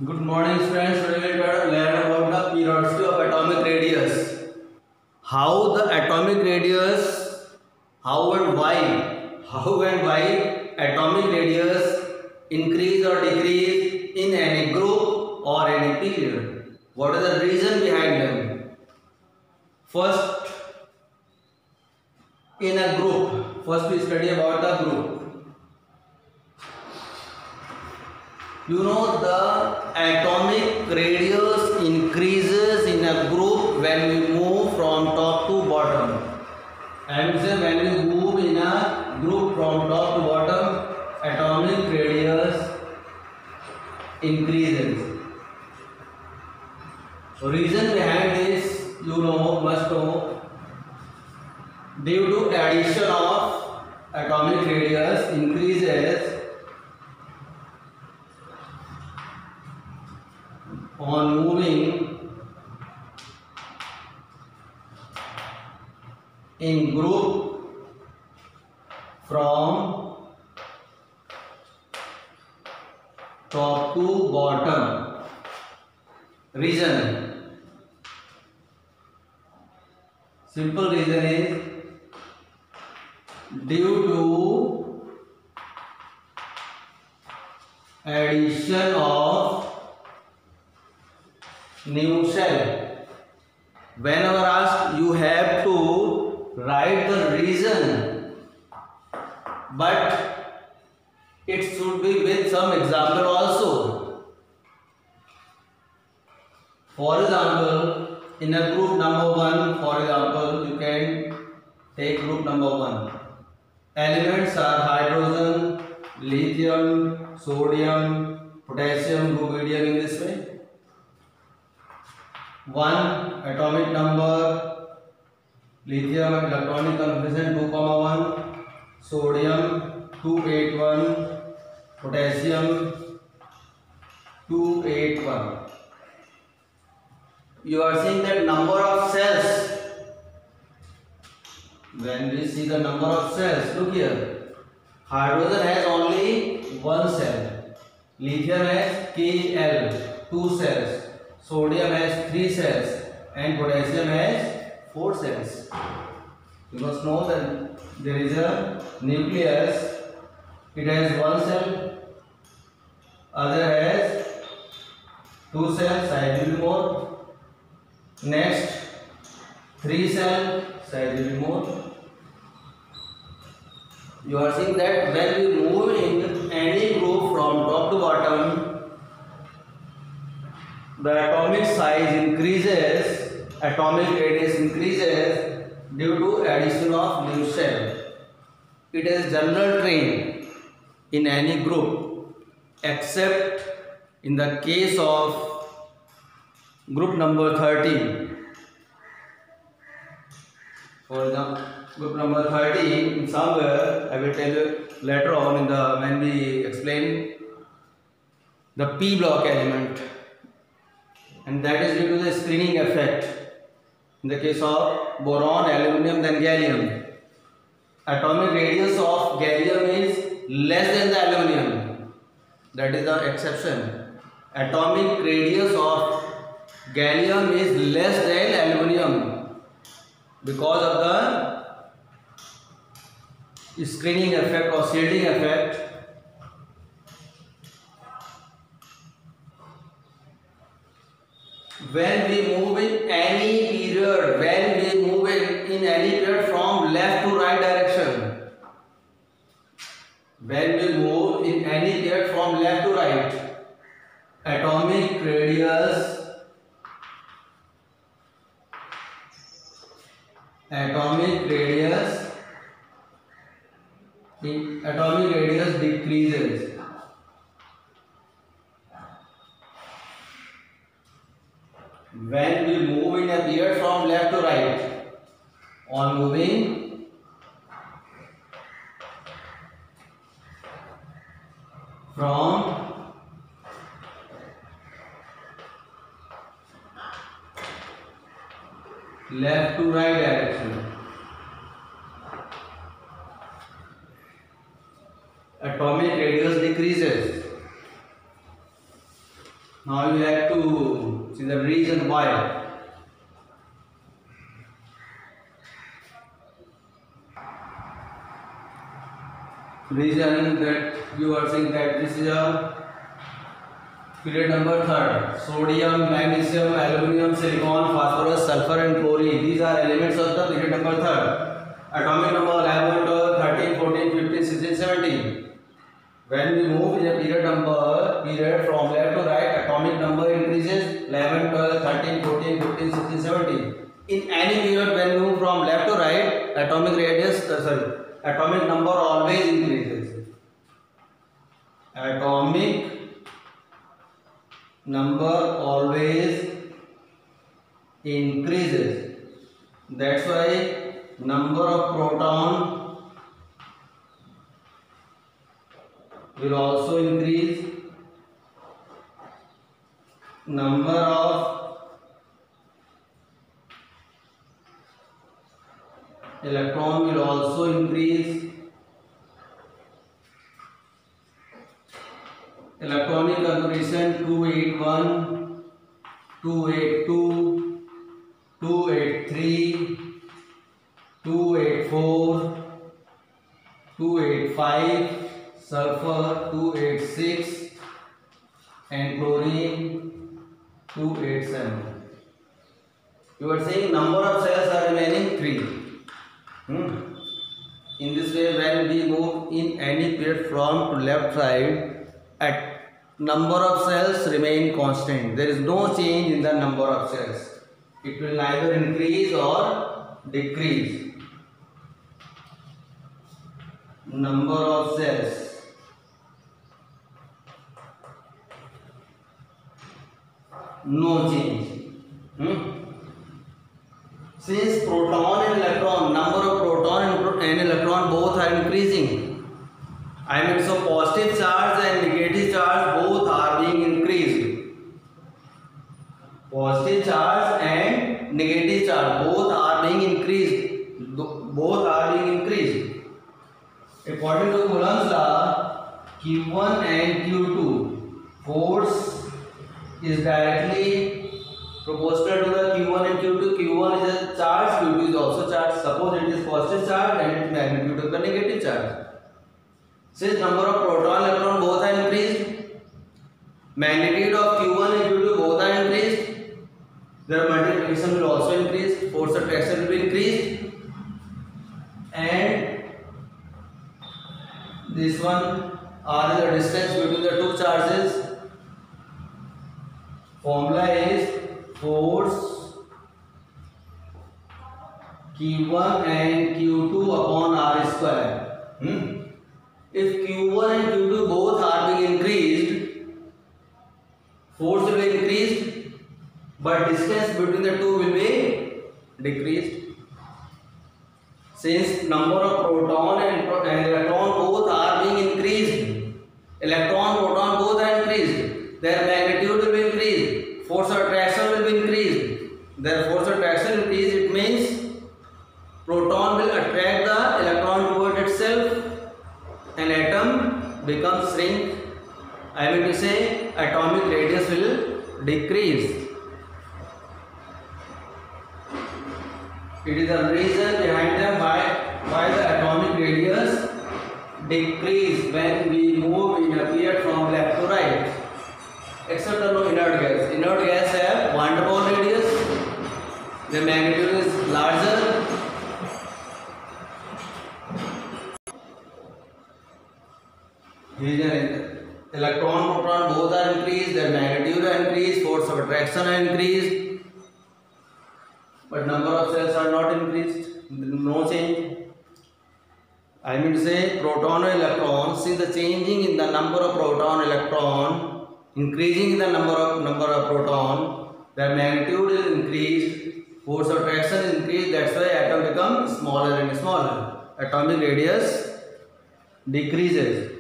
Good morning, friends. Today we will learn about the periodicity of atomic radius. How the atomic radius, how and why atomic radius increase or decrease in any group or any period. What is the reason behind them? First, in a group. First, we study about the group. You know, the atomic radius increases in a group when we move from top to bottom. And when we move in a group from top to bottom, atomic radius increases. So reason behind this, must know, due to addition of atomic radius increases on moving in group from top to bottom. Reason, simple reason is due to addition of new cell. Whenever asked, you have to write the reason, but it should be with some example also. For example, in a group number 1, for example, you can take group number 1. Elements are hydrogen, lithium, sodium, potassium, rubidium in this way. 1 atomic number, lithium electronic configuration 2,1, sodium 281, potassium 281. You are seeing that number of cells. When we see the number of cells, look here, hydrogen has only 1 cell, lithium has Kl 2 cells, sodium has 3 cells, and potassium has 4 cells. You must know that there is a nucleus, it has 1 cell, other has 2 cells, size will be more. Next, 3 cell, size will be more. You are seeing that when we move in any group from top to bottom, the atomic size increases, atomic radius increases due to addition of new cell. It is general trend in any group except in the case of group number 13. For example, group number 13, somewhere I will tell you later on when we explain the p block element, and that is due to the screening effect. In the case of boron, aluminum, then gallium, atomic radius of gallium is less than the aluminum. That is the exception. Atomic radius of gallium is less than aluminum because of the screening effect or shielding effect. When we move in any period, from left to right direction, when we move in any period from left to right, atomic radius decreases. When we move in a period from left to right, on moving from left to right direction, atomic radius decreases. Now you have to see the reason why. Reason that you are saying that this is a period number third. Sodium, magnesium, aluminum, silicon, phosphorus, sulfur and chlorine. These are elements of the period number third. Atomic number 11, 12, 13, 14, 15, 16, 17. When we move in a period from left to right, atomic number increases 11, 12, 13, 14, 15, 16, 17. In any period when we move from left to right, atomic number always increases. Atomic number always increases. That's why number of proton will also increase. Number of electron will also increase. Electronic configuration 281, 282, 283, 284, 285, sulfur 286 and chlorine 287. You are saying number of cells are remaining 3. In this way, when we move in any period from to left side, at number of cells remain constant. There is no change in the number of cells. It will neither increase or decrease. Number of cells. No change. Since proton and electron, number of proton and electron both are increasing. So positive charge and negative charge both are being increased. Positive charge and negative charge both are being increased. Both are being increased. According to Coulomb's law, Q1 and Q2 force is directly proportional to the Q1 and Q2. Q1 is a charge, Q2 is also charge. Suppose it is positive charge and its magnitude of the negative charge. Since number of proton and electron both are increased, magnitude of Q1 and Q2 both are increased, their multiplication will also increase, force attraction will be increased, and this one R is the distance between the two charges. Formula is force Q1 and Q2 upon R square. If Q1 and Q2 both are being increased, force will be increased, but distance between the two will be decreased. Since number of proton and electron both are being increased, electron, proton both are increased, their magnitude will be increased, force of attraction will be increased. Their force of attraction increase, it means proton will attract the electron toward itself, an atom becomes shrink. I mean to say atomic radius will decrease. It is the reason behind them why the atomic radius decrease when we move in a period from left to right. Except the inert gas. Inert gas have van der Waals radius. The magnitude is larger. Electron, proton both are increased, their magnitude are increased, force of attraction are increased, but number of cells are not increased, no change. I mean to say proton or electron, since the changing in the number of proton electron, increasing in the number of proton, their magnitude is increased, force of attraction is increased, that's why atom becomes smaller and smaller. Atomic radius decreases.